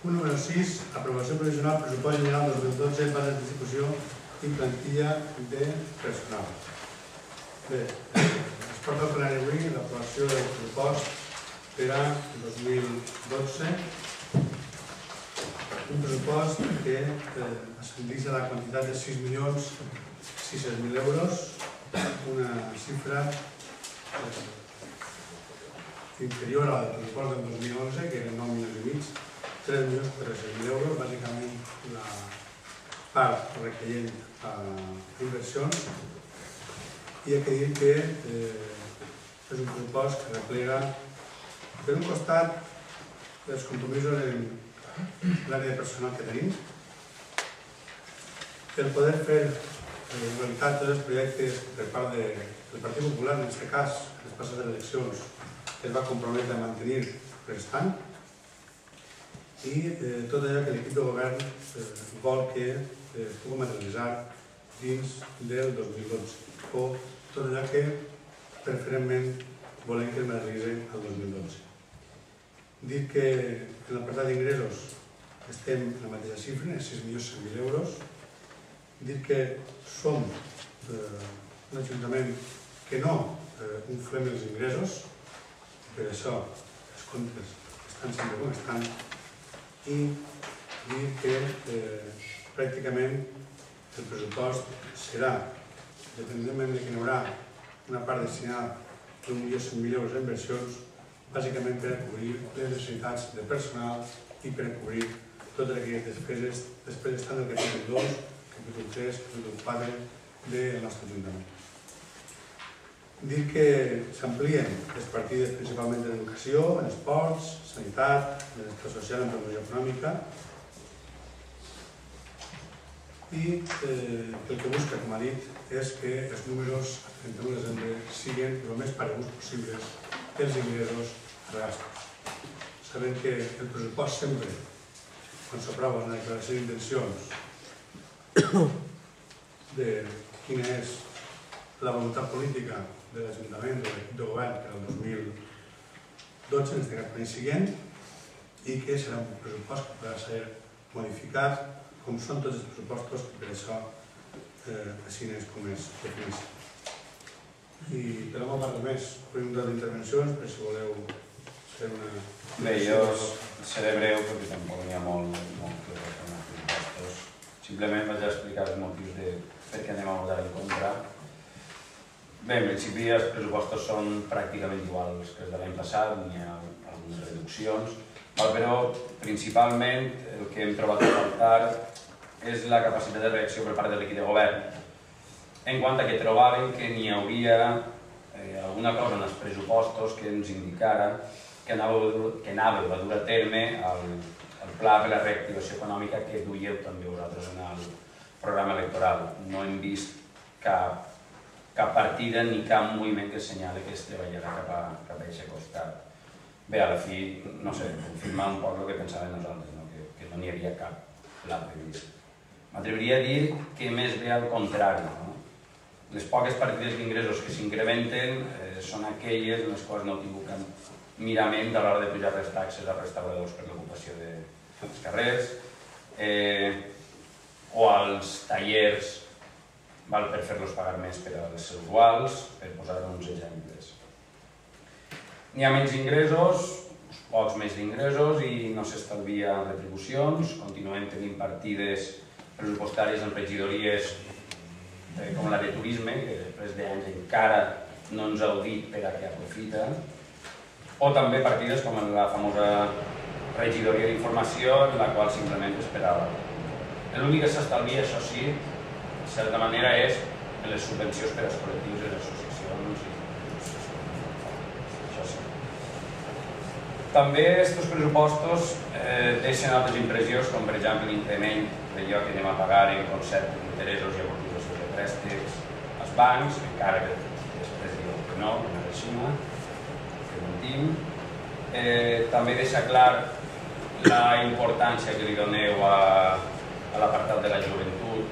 Punt número 6. Aprovació provisional pressupost general 2012, bases d'execució i plantilla de personal. Bé, es porta al plenari avui l'aprovació del pressupost per a 2012, un pressupost que ascendeix a la quantitat de 6.600.000 euros, una xifra inferior al pressupost del 2011, que eren 9,5 milions, 3.400.000 euros, bàsicament la part requeient a inversions, i he de dir que és un pressupost que replega, per un costat, els compromisos en l'àrea de personal que tenim, el poder fer realitat tots els projectes per part del Partit Popular, en aquest cas, en les passades eleccions, es va comprometre a mantenir restant, i tot allò que l'equip de govern vol que es pugui materialitzar dins del 2012, o tot allò que preferentment volem que es materialitzi el 2012. Dit que en l'apartat d'ingressos estem en la mateixa xifra, en 6.100.000 euros, dit que som un ajuntament que no inflem els ingressos, per això els comptes estan sempre com estan, i dir que pràcticament el pressupost serà, dependentment de que hi haurà una part destinada d'1.100.000 euros en inversions, bàsicament per a cobrir les necessitats de personal i per a cobrir totes aquelles despeses tant del capítol 2, capítol 3, capítol 4 del nostre ajuntament. Dir que s'amplien les partides principalment en educació, en esports, sanitat, benestar social, en promoció econòmica, i el que busca, com ha dit, és que els números a 31 de desembre siguin el més pareguts possibles els ingressos a gastos. Sabem que el pressupost sempre, quan s'aprova una declaració d'intencions de quina és la voluntat política de l'Ajuntament, de l'equip de govern per al 2012, en aquest cas siguient, i que serà un pressupost que podrà ser modificat, com són tots els pressupostos, i per això així és com es defineix. I per no parlar més, obrim un torn d'intervencions, per si voleu fer una... Bé, jo seré breu perquè tampoc n'hi ha molt que referir als pressupostos. Simplement vaig a explicar els motius de per què anem a votar en contra. Bé, en principi els pressupostos són pràcticament iguals que els de l'any passat, n'hi ha algunes reduccions, però principalment el que hem trobat a faltar és la capacitat de reacció per part de l'equip de govern, en quant a que trobaven que n'hi hauria alguna cosa en els pressupostos que ens indicara que anàveu a dur a terme el pla per la reactivació econòmica que duieu també vosaltres en el programa electoral. No hem vist cap partida ni cap moviment que assenyali que es treballarà cap a aquest costat. Bé, a la fi, no sé, confirmar un poc el que pensàvem nosaltres, que no n'hi havia cap pla previst. M'atreviria a dir que més bé al contrari. Les poques partides d'ingressos que s'incrementen són aquelles en les quals no heu tingut cap mirament a l'hora de pujar les taxes als restauradors per l'ocupació dels carrers o als tallers per fer-los pagar més per als seus iguals, per posar uns exemples. N'hi ha menys ingressos, pocs més d'ingressos i no s'estalvia retribucions, continuem tenint partides pressupostàries en regidories com la de turisme, que després d'anys encara no ens heu dit per a què aprofita, o també partides com la famosa regidoria d'informació, en la qual simplement esperava. L'únic que s'estalvia, això sí, de certa manera, és les subvencions per als col·lectius i les associacions. Això sí. També aquests pressupostos deixen altres impressions, com per exemple l'increment d'allò que anem a pagar en concepte d'interessos i amortitzacions de préstecs als bancs, encara que després diuen que no és així, que mentim. També deixa clar la importància que li doneu a l'apartat de la joventut,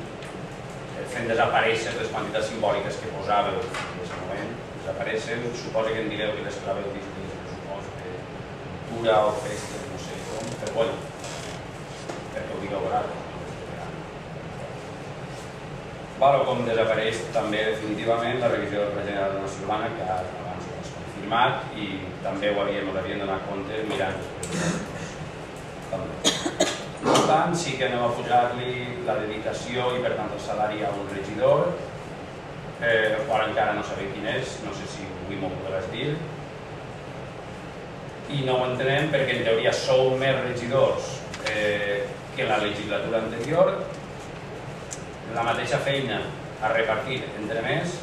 fent desaparèixer les quantitats simbòliques que posàveu en aquest moment, desapareixen. Suposo que em direu que les claveu dins del pressupost de cultura o festes, no sé com, però bueno, pugui elaborar. Com desapareix també definitivament la revisió del Pla General d'Ordenació Urbana, que abans ho has confirmat, i també ho havíem donat compte mirant els pressupostos. Per tant, sí que anem a pujar-li la dedicació i per tant el salari a un regidor, ara encara no sabem quin és, no sé si avui m'ho podràs dir, i no ho entenem perquè en teoria sou més regidors que la legislatura anterior, la mateixa feina a repartir entre més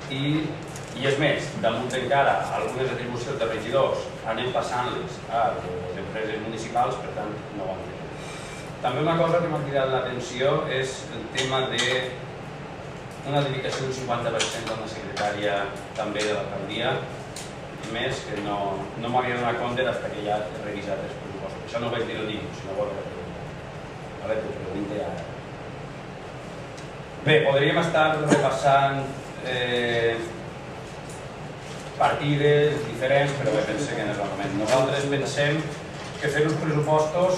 i és més, damunt encara algunes atribucions de regidors anem passant-les a les empreses municipals, per tant no ho entenem. També una cosa que m'ha cridat l'atenció és el tema d'una dedicació d'un 50% a una secretària també de l'alcaldia, més que no m'havia donat compte fins que ja he revisat els pressupostos. Això no ho vaig dir el dia, sinó que ho pregunto. T'ho pregunto ara. Bé, podríem estar repassant partides diferents, però bé, pense que no és el moment. Nosaltres pensem que fer uns pressupostos,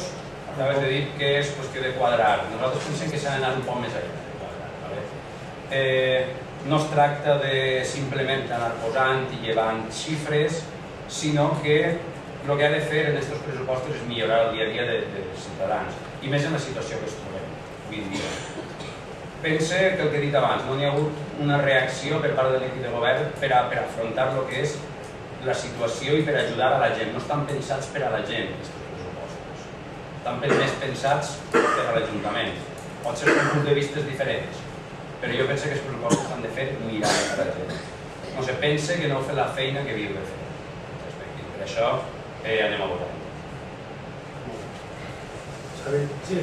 acabes de dir que és qüestió de quadrar. Nosaltres pensem que s'ha d'anar un poc més enllà de quadrar. No es tracta de simplement anar posant i llevant xifres, sinó que el que ha de fer en aquests pressupostos és millorar el dia a dia dels ciutadans, i més en la situació que es trobem avui en dia. Pense que el que he dit abans, no hi ha hagut una reacció per part de l'equip de govern per afrontar el que és la situació i per ajudar a la gent. No estan pensats per a la gent, aquests pressupostos. Estan més pensats per a l'Ajuntament. Pot ser un punt de vista diferents, però jo penso que els pressupostos s'han de fer mirant a la gent. No se pense que no heu fet la feina que havíeu de fer. Per això anem a votar. Sí,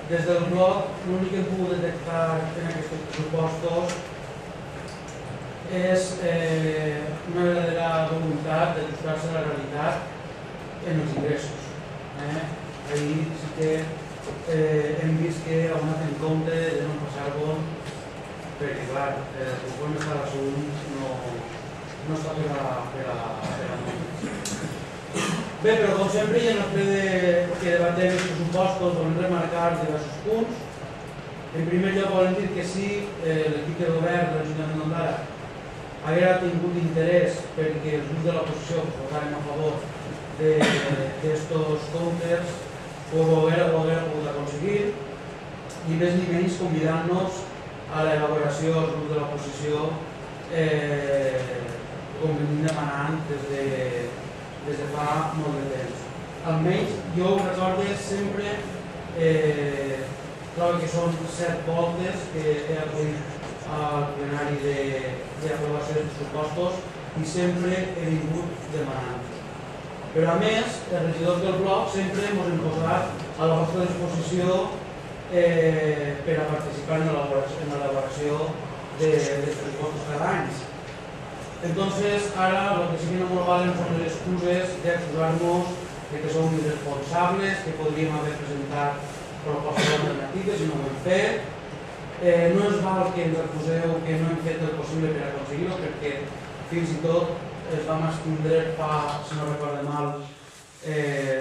des del bloc l'únic que hem pogut detectar en aquests pressupostos és una verdadera voluntat d'ajustar-se a la realitat en els ingressos. Ahir sí que hem vist que heu anat en compte de no passar-ho, perquè clar, conforme està l'assumpte no està per a només. Bé, però com sempre, i en el ple que debatem els pressupostos, volem remarcar diversos punts. En primer lloc, volem dir que sí, l'equip de govern de l'Ajuntament d'Ondara haguera tingut interès perquè els grups de l'oposició votarem a favor d'aquests comptes, ho haguera pogut aconseguir, i més ni menys convidant-nos a l'elaboració dels grups de l'oposició, com venim demanant des de fa molt de temps. Almenys jo ho recordo sempre, trobo que són 7 voltes que he acudit al plenari d'aprovació dels pressupostos i sempre he vingut demanant. Però a més, els regidors del bloc sempre ens hem posat a la vostra disposició per a participar en l'elaboració dels pressupostos cada any. Entonces, ara el que sí que no ens valen són les excuses d'excusar-nos que som irresponsables, que podríem haver presentat propostes alternatives i no ho hem fet. No ens val que ens acuseu que no hem fet el possible per aconseguir-ho, perquè fins i tot es vam estindre fa, si no recordo mal,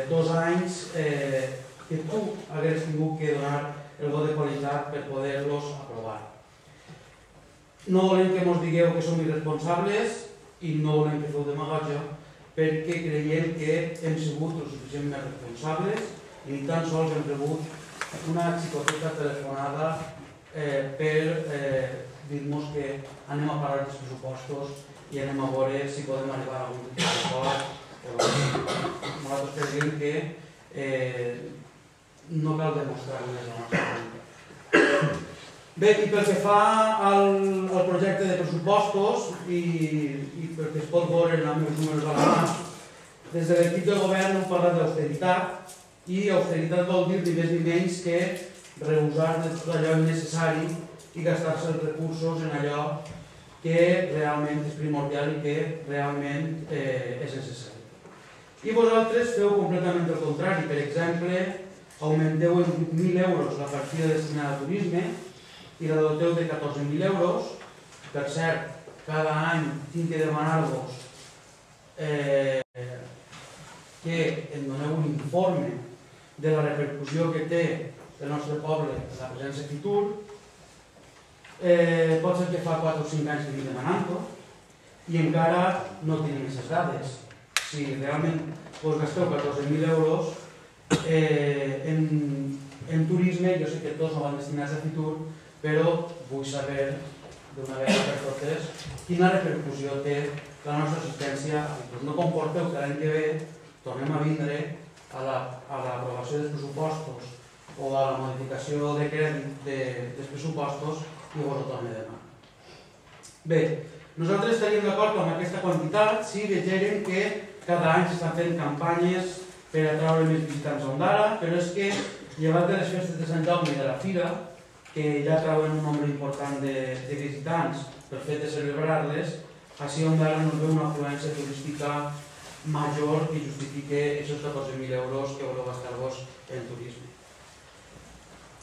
2 anys que tu hagués tingut que donar el vot de qualitat per poder-los aprovar. No volem que ens digueu que som irresponsables i no volem que feu demagògia, perquè creiem que hem sigut el suficientment responsables i ni tan sols hem rebut una xicoteta telefonada per dir-nos que anem a parar els pressupostos i anem a veure si podem arribar a algun tipus d'acord. Nosaltres creiem que no cal demostrar més la nostra voluntat. Bé, i pel que fa al projecte de pressupostos i perquè es pot veure en els meus números a la mà, des de l'equip de govern hem parlat d'austeritat i austeritat vol dir ni més ni menys que rehusar de tot allò innecessari i gastar-se els recursos en allò que realment és primordial i que realment és necessari. I vosaltres feu completament el contrari. Per exemple, augmenteu en 8.000 euros la partida destinada a turisme i la doteu de 14.000 euros. Per cert, cada any tinc que demanar-vos que em doneu un informe de la repercussió que té el nostre poble en la presència Fitur. Pot ser que fa 4 o 5 anys que vinc demanant-ho i encara no tenim aquestes dades. Si realment us gasteu 14.000 euros en turisme, jo sé que tots no van destinats a Fitur, però vull saber d'una vegada per totes quina repercussió té la nostra assistència a Fitur. No comporteu que l'any que ve tornem a vindre a l'aprovació dels pressupostos o a la modificació de crèdit dels pressupostos i vos ho tornem a demanar. Bé, nosaltres estaríem d'acord amb aquesta quantitat si vegérem que cada any s'estan fent campanyes per atraure més visitants a Ondara, però és que, llevat de les festes de Sant Jaume i de la Fira, que ja trauen un nombre important de visitants per fet de celebrar-les, així Ondara no veu una afluència turística major que justifique aquests 14.000 euros que voleu gastar-vos en turisme.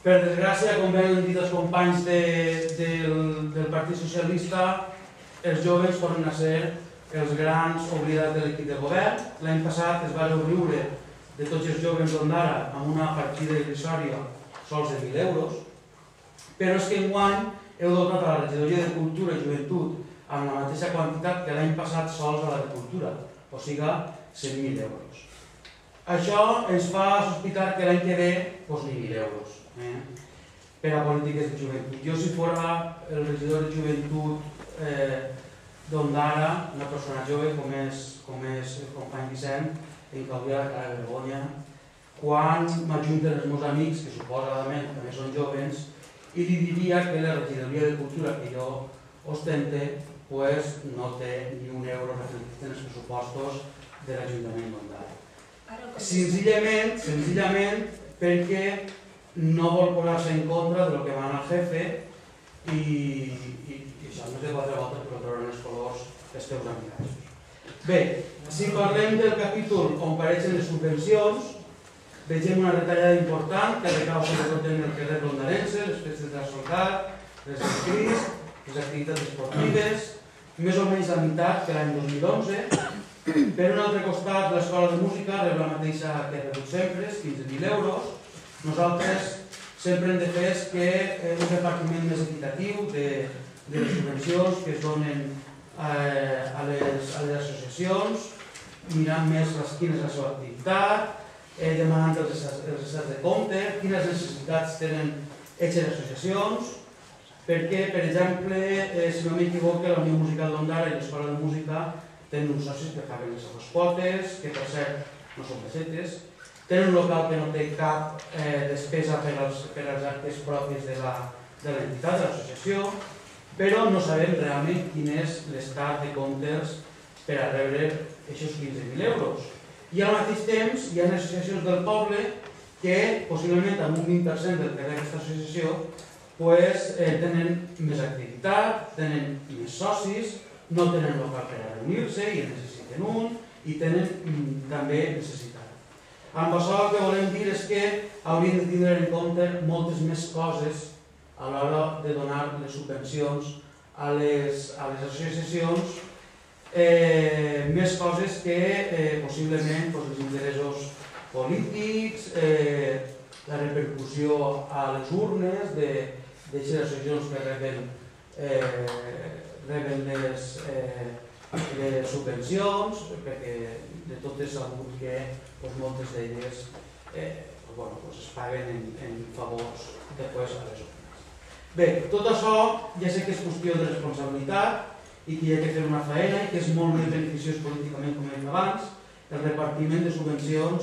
Per desgràcia, com bé han dit els companys del Partit Socialista, els joves tornen a ser els grans oblidats de l'equip de govern. L'any passat es va riure de tots els joves d'Ondara amb una partida irrisòria sols de 1.000 euros, però és que enguany heu dotat a la regidoria de Cultura i Joventut amb la mateixa quantitat que l'any passat sols a l'Agricultura, o sigui 100.000 euros. Això ens fa sospitar que l'any que ve ni 1.000 euros per a polítiques de joventut. Jo, si fora el regidor de Joventut d'Ondara, una persona jove com és el company Vicent, em cauria la cara de vergonya quan m'ajunten els meus amics, que suposadament també són joves, i li diria que la regidoria de Cultura que jo ostente no té ni un euro reflectit en els pressupostos de l'Ajuntament d'Ondara. Senzillament perquè no vol posar-se en contra del que mana el jefe i això més de 4 voltes però trauran els colors els teus amics. Bé, si parlem del capítol on apareixen les subvencions, vegem una retallada important que recau sobretot en el carrer rondarense, les festes de la Soldat, les del Crist, les activitats esportives, més o menys la meitat que l'any 2011. Per un altre costat, l'escola de música rep la mateixa que ha rebut sempre, 15.000 euros. Nosaltres sempre hem defès que un repartiment més equitatiu de les subvencions que es donen a les associacions, mirant més quina és la seva activitat, demanant els estats de compte, quines necessitats tenen aquestes associacions, perquè, per exemple, si no m'equivoco, la Unió Musical d'Ondara i l'Escola de Música tenen uns socis que paguen les seves quotes, que per cert no són pessetes, tenen un local que no té cap despesa per als actes propis de l'entitat, de l'associació, però no sabem realment quin és l'estat de comptes per a rebre aquests 15.000 euros. I al mateix temps hi ha associacions del poble que possiblement amb un 20% del que rep aquesta associació tenen més activitat, tenen més socis, no tenen local per a reunir-se i en necessiten un i tenen també necessitat. Amb això el que volem dir és que hauríem de tindre en compte moltes més coses a l'hora de donar les subvencions a les associacions, més coses que possiblement els interessos polítics, la repercussió a les urnes d'aquestes associacions que reben les subvencions, perquè de tot és sabut que moltes d'elles es paguen en favors després a les urnes. Bé, tot això ja sé que és qüestió de responsabilitat i que hi ha que fer una faena i que és molt més beneficiós políticament, com he dit abans, el repartiment de subvencions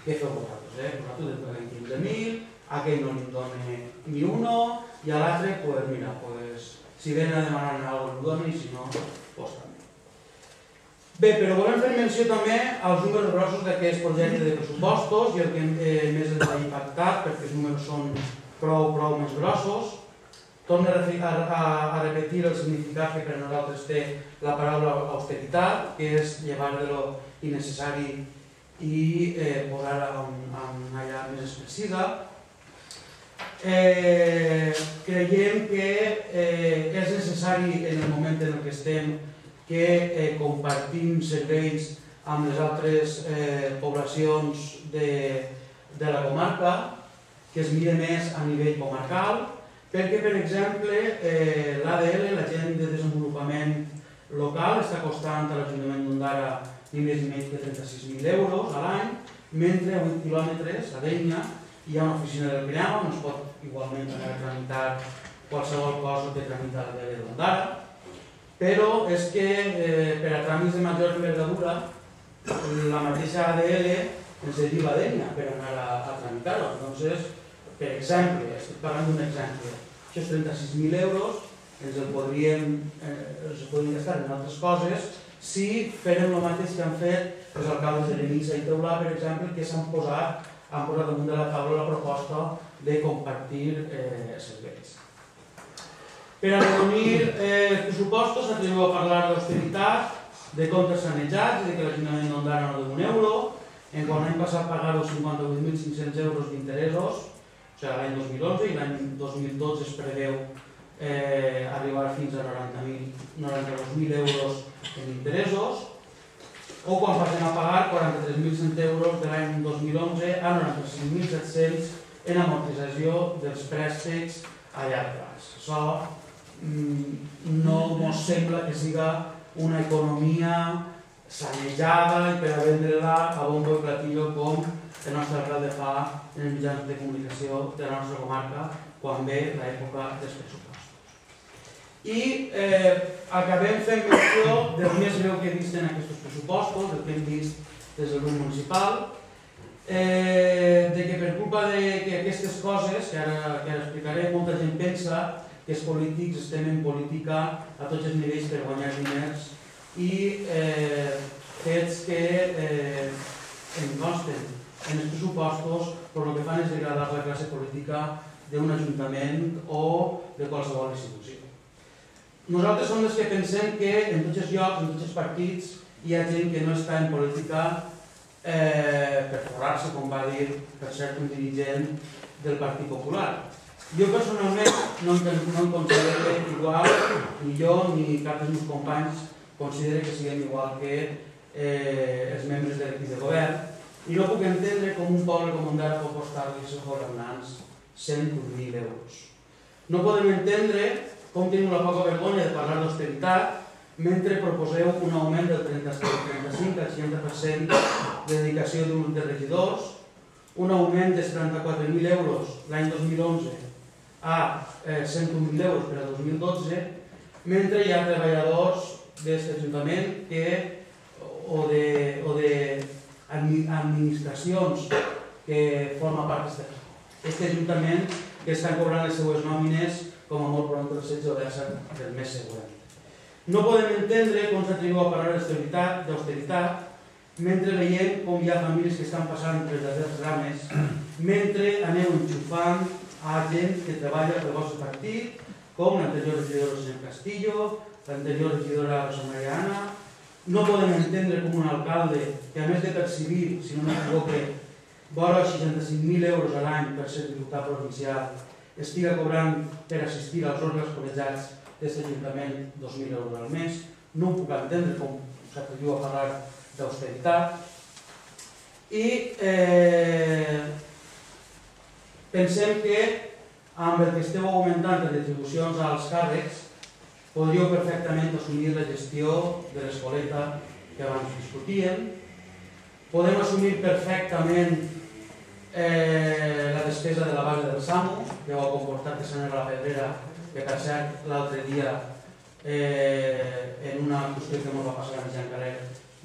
que feu vosaltres. Vosaltres en paguem 15.000, a aquell no li dona ni uno i a l'altre, mira, si ven a demanar alguna cosa, li dona i si no, també. Bé, però volem fer menció també als números grossos d'aquest projecte de pressupostos i el que més ens ha impactat, perquè els números són prou més grossos. Torno a repetir el significat que per nosaltres té la paraula austeritat, que és llevar de lo innecessari i posar en allà més expressiva. Creiem que és necessari en el moment en què estem que compartim serveis amb les altres poblacions de la comarca, que es mire més a nivell comarcal, perquè, per exemple, l'ADL, l'Agent de Desenvolupament Local, està costant a l'Ajuntament d'Ondara ni més ni menys que 36.000 euros a l'any, mentre a 8 quilòmetres, a Dénia, hi ha una oficina del Pirineu on es pot igualment anar a tramitar qualsevol cosa que tramita l'ADL d'Ondara, però és que per a tràmits de major envergadura la mateixa ADL ens deriva a Dénia per anar a tramitar-ho. Entonces, per exemple, estic parlant d'un exemple, aquests 36.000 euros ens podríem gastar en altres coses si fèrem el mateix que han fet els alcaldes de Lenissa i Teulà, per exemple, que s'han posat damunt de la taula la proposta de compartir serveis. Per arrodonir els pressupostos s'atribuïu a parlar d'austeritat, de comptes sanejats i que l'Ajuntament d'Ondara no deu un euro, en quan l'any passat pagar-ho 58.500 euros d'interessos, o sigui, l'any 2011, i l'any 2012 es preveu arribar fins a 92.000 euros en interessos, o quan passem a pagar 43.100 euros de l'any 2011 a 95.700 en amortització dels préstecs a llarg termini. Això no ens sembla que siga una economia sanejada i per a vendre-la a bombo i platillo com el nostre alcalde fa en els mitjans de comunicació de la nostra comarca quan ve l'època dels pressupostos. I acabem fent menció del més greu que he vist en aquests pressupostos, del que hem vist des del grup municipal, de que per culpa d'aquestes coses, que ara explicaré, molta gent pensa que els polítics estem en política a tots els nivells per guanyar diners i fets que en consten en els pressupostos, però el que fan és degradar la classe política d'un ajuntament o de qualsevol institució. Nosaltres som els que pensem que en tots els llocs, en tots els partits, hi ha gent que no està en política per forrar-se, com va dir, per cert, un dirigent del Partit Popular. Jo personalment no em considero igual, ni jo ni cap dels meus companys considera que siguem igual que els membres de l'equip de govern, i no puc entendre com un poble com Ondara pot costar-li als seus governants 100.000 euros. No podem entendre com teniu la poca vergonya de parlar d'austeritat mentre proposeu un augment del 35 al 60% de dedicació de regidors, un augment de 74.000 euros l'any 2011 a 101.000 euros per a 2012, mentre hi ha treballadors d'aquest ajuntament o d'administracions que formen part d'aquest ajuntament que estan cobrant les seues nòmines com a molt pront el 16 o 17 del mes següent. No podem entendre com s'atribuïu a parlar d'austeritat mentre veiem com hi ha famílies que estan passant per les rames, mentre aneu enxufant a gent que treballa pel vostre partit, com l'anterior regidora Rosa Castillo, l'anterior regidora Rosa Mariana. No podem entendre com un alcalde que, a més de percibir, si no m'equivoque, vora 65.000 euros a l'any per ser diputat provincial, estiga cobrant per assistir als òrgans col·legiats d'aquest ajuntament 2.000 euros al mes. No puc entendre com s'atribuïu a parlar d'austeritat. I pensem que amb el que esteu augmentant les retribucions als càrrecs podríeu perfectament assumir la gestió de l'escoleta que abans discutíem. Podem assumir perfectament la despesa de la base del SAMU, que ha comportat que s'anés a la Pedrera, que per cert l'altre dia en una qüestió que ens va passar a Jean Carrer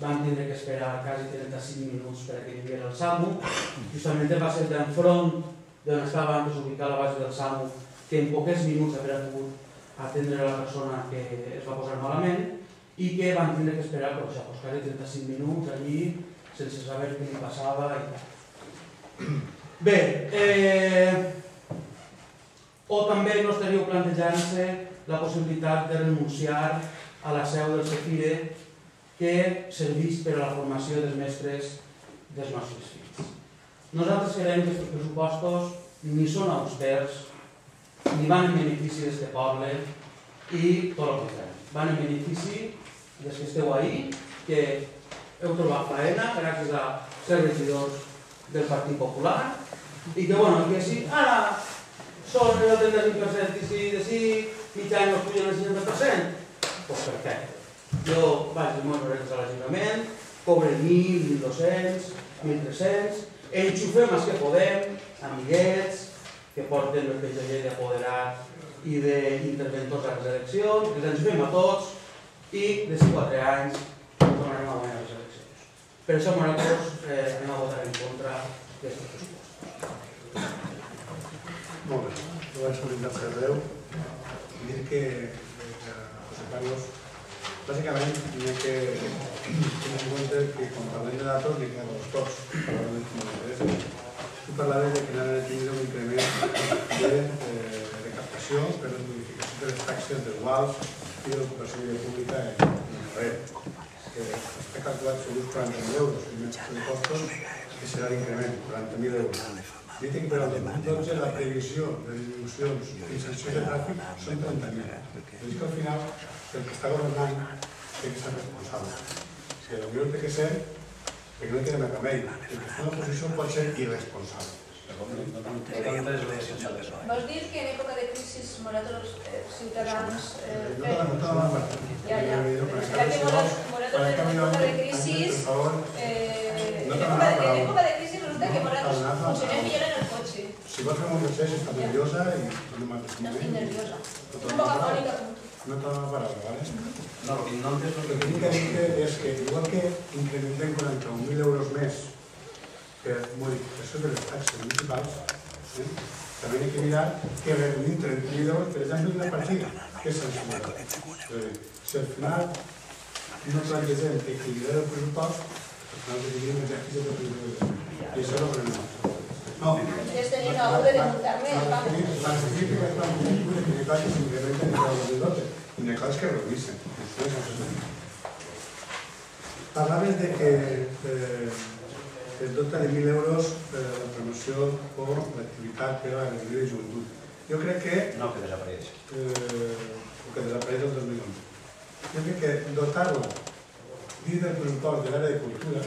vam tindre que esperar quasi 35 minuts per que hi hagués el SAMU. Justament va ser d'enfront d'on estava antes ubicar la base del SAMU, que en poquets minuts havia pogut atendre la persona que es va posar malament i que van tindre que esperar quasi 35 minuts allí sense saber què li passava i tal. Bé, o també no estaríeu plantejant-se la possibilitat de renunciar a la seu del Cefire que serveix per a la formació dels mestres dels nostres fills. Nosaltres creiem que aquests pressupostos ni són austers, ni van en benefici d'aquest poble i tot el contrari. Van en benefici dels que esteu ahí, que heu trobat feina gràcies a ser regidors del Partit Popular i que, bueno, que si ara són el 35% i si de si mig any us pugen el 60%, doncs perfecte. Jo vaig als meus horets a l'Ajuntament, cobre 1.000, 1.200, 1.300, enxufem els que podem, amiguets, que porten el PGG d'apoderat i d'interventors a les eleccions, els enxufem a tots i des de 4 anys tornarem a guanyar les eleccions. Per això nosaltres anem a votar en contra d'aquests pressupostos. Molt bé, jo vaig comentar-se breu i dir que José Carlos, bàsicament hi ha que tenir en compte que quan parlem de datos li quedem els tots, parlem de com m'interessa. Tu parlaves de que anaven a tenir un increment de recaptació per la modificació de les taxes dels guals i de l'ocupació de pública en el carrer. Està calculat sobre uns 40.000 euros, i més pressupostos, que serà l'increment, 40.000 euros. Dit que per al 2012 la previsió de disminucions i sancions de tràfic són 30.000. És que al final el que està governant té que ser responsable. Si potser té que ser, perquè no queda més remei, el que està en l'oposició pot ser irresponsable. Vols dir que en època de crisi nosaltres, ciutadans... Ja. Serà que nosaltres en època de crisi... En època de crisi resulta que nosaltres funcionem millor en el cotxe. Si vols fer un procés, està nerviosa i no m'ha No estic nerviosa. Estic un poc afònica. No t'ha la paraula, ¿vale? No, el que no entens el que tinc que dir és que igual que incrementem 41.000 euros més per modificació de les taxes municipals, també hi ha que mirar que reduïm 30.000 euros, per exemple, d'una partida, que és sancionada. Si al final no plantegem equilibrar el pressupost, al final decidim l'exercici del pressupost. I això és el que no. No. És tenir una ordre de multar-me. Les crítiques van dir que s'incrementen en el 2012 i una cosa és que reduïssin. Parlaves de que es dota de 1.000 euros la promoció o l'activitat per a la regió de joventut. Jo crec que... No, que desapareix. O que desapareix el 2011. Jo crec que dotar-la dins del pressupost de l'àrea de cultura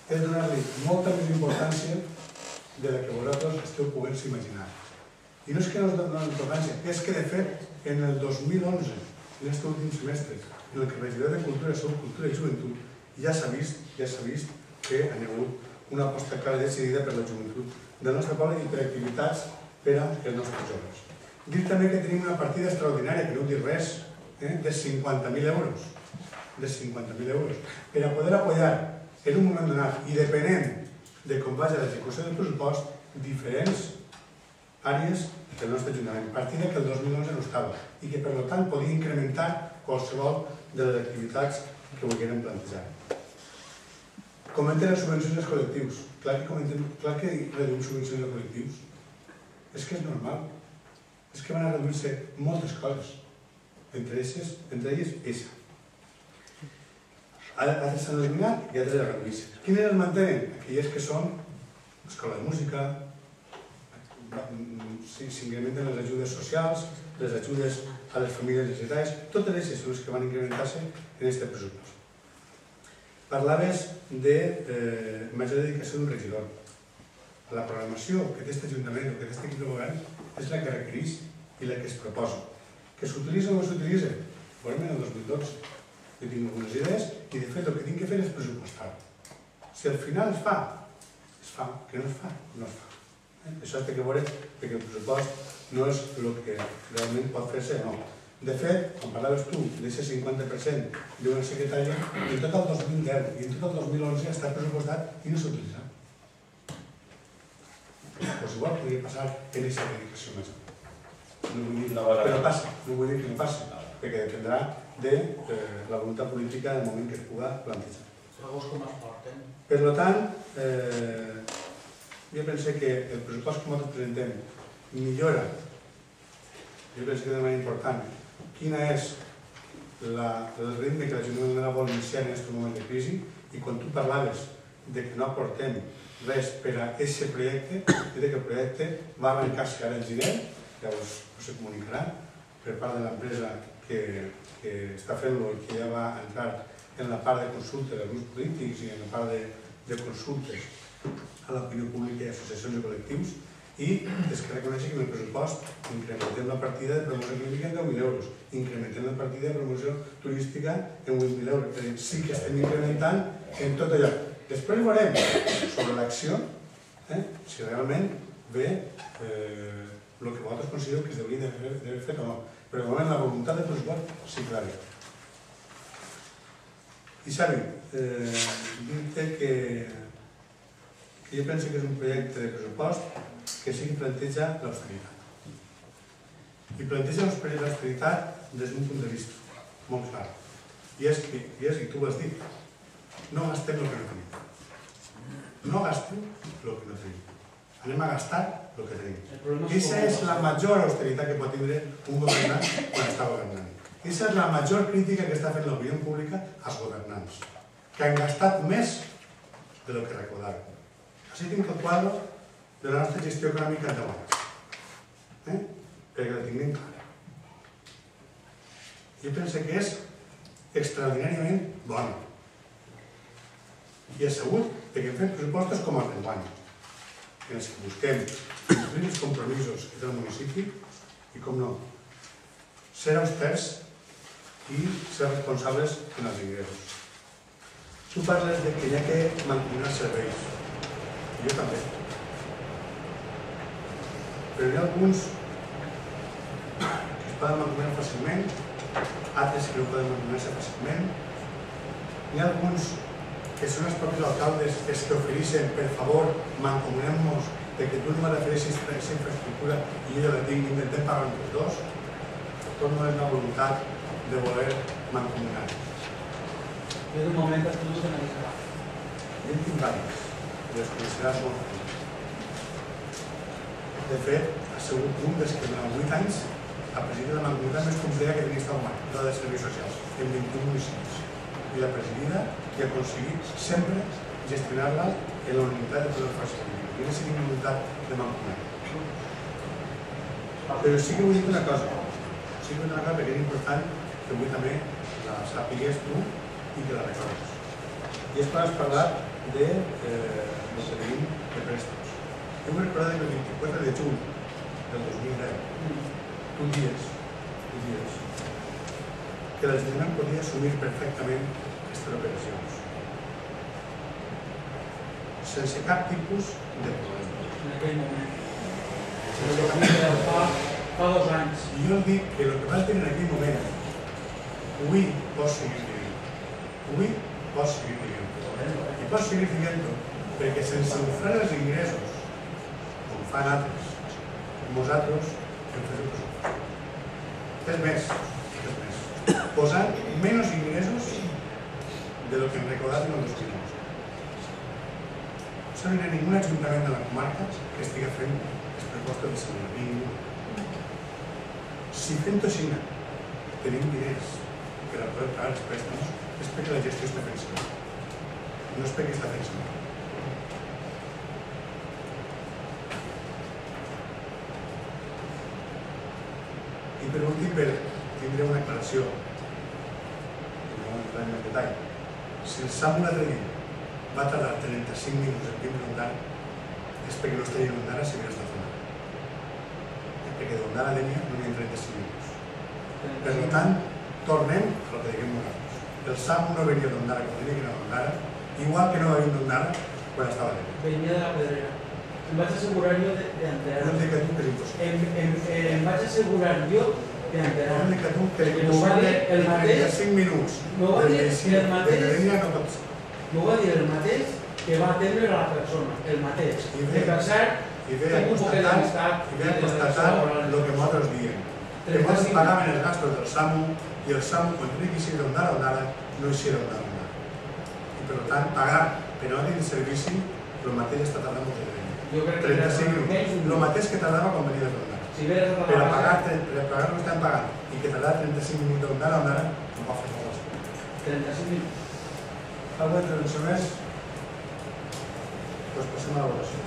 és donar-li molta més importància de la que vosaltres esteu podent-se imaginar. I no és que no es doni importància, és que de fet en el 2011, en aquest últim semestre, en el que el regidor de Cultura, Salut, Cultura i Joventut, ja s'ha vist que hi ha hagut una aposta clara i decidida per la joventut del nostre poble i per activitats per als nostres joves. Dir també que tenim una partida extraordinària, que no dir res, de 50.000 euros. De 50.000 euros. Per a poder apoyar en un moment donat, i depenent de com vagi l'execució del pressupost, diferents àrees del nostre Ajuntament. Partida que el 2011 no estava i que, per tant, podia incrementar qualsevol de les activitats que volguérem plantejar. Comenten les subvencions als col·lectius. Clar que reduïm subvencions als col·lectius. És que és normal. És que van a reduir-se moltes coses. Entre elles, esa. Altres s'han eliminat i altres s'han reduït. Quines es mantenen? Aquelles que són escola de música, s'incrementen les ajudes socials, les ajudes a les famílies necessitades, totes aquestes són les que van incrementar-se en aquest pressupost. Parlaves de major dedicació d'un regidor. La programació que té aquest Ajuntament o que té aquest equip de govern és la que requereix i la que es proposa. Que s'utilitza o no s'utilitza? Veurem en el 2012. Jo tinc algunes idees i, de fet, el que tinc que fer és pressupostar. Si al final es fa, que no es fa, no es fa. Això té que veure perquè el pressupost no és el que realment pot fer-se o no. De fet, quan parlaves tu d'aquest 50% d'una secretària, en tot el 2010 i en tot el 2011 està pressupostat i no s'ha utilitzat. Doncs igual podria passar en aquesta dedicació més. No vull dir que no passi, no vull dir que no passi, perquè dependrà de la voluntat política en el moment que es pugui plantejar. Segons com es porten. Per tant, jo penso que el pressupost que nosaltres presentem millora, jo penso que de manera important, quina és el ritme que l'Ajuntament vol iniciar en aquest moment de crisi, i quan tu parlaves de que no aportem res per a aquest projecte, que el projecte va arrencar-se ara el gener, llavors se comunicarà per part de l'empresa que està fent-lo i que ja va entrar en la part de consulta de grups polítics i en la part de consultes a l'opinió pública i associacions i col·lectius, i és que reconeixi que en el pressupost incrementem la partida de promoció clínica en 10.000 euros, incrementem la partida de promoció turística en 8.000 euros. És a dir, sí que estem incrementant en tot allò. Després veurem sobre l'acció si realment ve el que vosaltres considereu que es hauria d'haver fet o no. Però de moment la voluntat de pressupost sí que la ve. I Xavi, dir-te que jo penso que és un projecte de pressupost que sí que planteja l'austeritat. I planteja l'austeritat des d'un punt de vista molt clar. I és que tu ho has dit, no gastem el que no tenim. No gastem el que no tenim. Anem a gastar el que tenim. Aquesta és la major austeritat que pot tindre un governant quan està governant. Aquesta és la major crítica que està fent l'opinió pública als governants, que han gastat més del que recaudaven. Així tinc el quadre de la nostra gestió econòmica en 10 anys, perquè la tinguem clara. Jo penso que és extraordinàriament bona. I assegut que hem fet pressupostos com els d'enguany, en els que busquem complir els compromisos del municipi i, com no, ser austers i ser responsables en els ingressos. Tu parles de que hi ha que mantenir els serveis. Jo també. Però hi ha alguns que es poden mantenir fàcilment, altres que no poden mantenir-se fàcilment. Hi ha alguns que són els propis alcaldes els que ofereixen, per favor, mancomunem-nos, perquè tu no me refereixis a aquesta infraestructura i jo ja la tinc, intentem pagar entre els dos. Tot no és una voluntat de voler mancomunar. Jo de moment estudis de analitzar. Jo en tinc diversos, i les coneixeràs molt. De fet, ha sigut un dels que durant 8 anys ha presidit la mancomunitat més completa que tenia estat humà, la de serveis socials, en 21 municipis. I l'ha presidida i ha aconseguit sempre gestionar-la en la unitat de tot el facilitat. Jo no sé quina unitat de mancomunitat. Però sí que vull dir una cosa. Sí que vull dir una cosa perquè és important que avui també la sàpigues tu i que la recordes. I és quan has parlat de que tenim de préstecs. Jo m'he recordat el 24 de juny del 2010, tu dies, que l'Ajuntament podia assumir perfectament aquestes operacions, sense cap tipus de problema. En aquell moment. Fa 2 anys. I jo dic que el que vas tenir en aquell moment, avui pots seguir vivint. Avui pots seguir vivint. I pots seguir vivint perquè sense inflar els ingressos, com fan altres, nosaltres hem fet el pressupost. És més, posant menys ingressos de lo que hem recaudat en el 2011. No hi ha ningú ajuntament de la comarca que estigui fent els pressupostos de Semana. Ningú. Si fent així tenim diners per a poder pagar els préstecs, és perquè la gestió està fent servir. No és perquè està fent servir. I per últim, per tindre una aclaració, no entrar en el detall. Si el SAMU l'altre dia va tardar 35 minuts en vindre d'Ondara, és perquè no estaria d'Ondara si havia estat d'Ondara. És perquè d'Ondara d'Enya no hi ha 35 minuts. Per tant, tornem al que diguem nosaltres. El SAMU no venia d'Ondara quan tenia que anar d'Ondara, igual que no va venir d'Ondara quan estava d'Enya. Venia de la Pedrera. Em vaig assegurar jo d'enterar. No em dic a tu que és impossible. Em vaig assegurar jo d'enterar. No em dic a tu que és impossible en 35 minuts de D'Enya no pot ser. M'ho va dir el mateix que va atendre la persona, el mateix. I ve a constatar el que nosaltres diem. Que nosaltres pagaven els gastos del SAMU i el SAMU, quan tenia que ser d'Ondara, no hi ser d'Ondara. I per tant, pagar per no tenir servici, el mateix està tardant molt de temps. 35 minuts. El mateix que tardava quan venia d'Ondara. Per a pagar el que estem pagant i que tardava 35 minuts d'Ondara, no va fer molt. 35 minuts. Alguna intervenció més? Doncs passem a la votació.